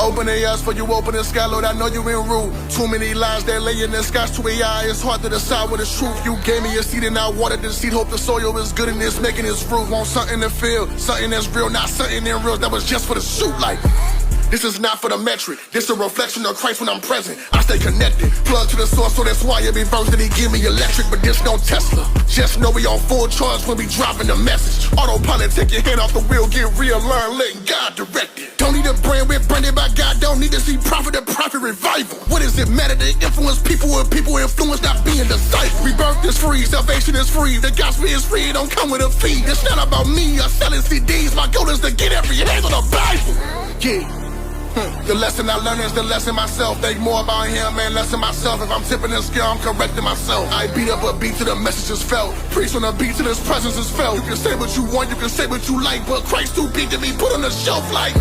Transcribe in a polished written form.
Open the eyes for you, open the sky, Lord, I know you in rude. Too many lies that lay in the skies to AI, it's hard to decide what is truth. You gave me a seed and I watered the seed, hope the soil is good and it's making its fruit. Want something to feel, something that's real, not something in real that was just for the shoot. Like, this is not for the metric, this a reflection of Christ when I'm present. I stay connected, plug to the source, so that's why every verse that he give me electric, but this no Tesla. Just know we on full charge when we dropping the message. Autopilot, take your hand off the wheel, get real, learn, letting God direct it. Don't need a brand, we're branded by God, don't need to see profit or profit revival. What does it matter to influence people when people influence not being disciples? Rebirth is free, salvation is free, the gospel is free, it don't come with a fee. It's not about me or selling CDs, my goal is to get every hand on the Bible. Yeah. The lesson I learned is the lesson myself. Think more about him and less of myself. If I'm tipping the scale, I'm correcting myself. I beat up a beat till the message is felt. Preach on a beat till his presence is felt. You can say what you want, you can say what you like, but Christ too big to be put on the shelf like.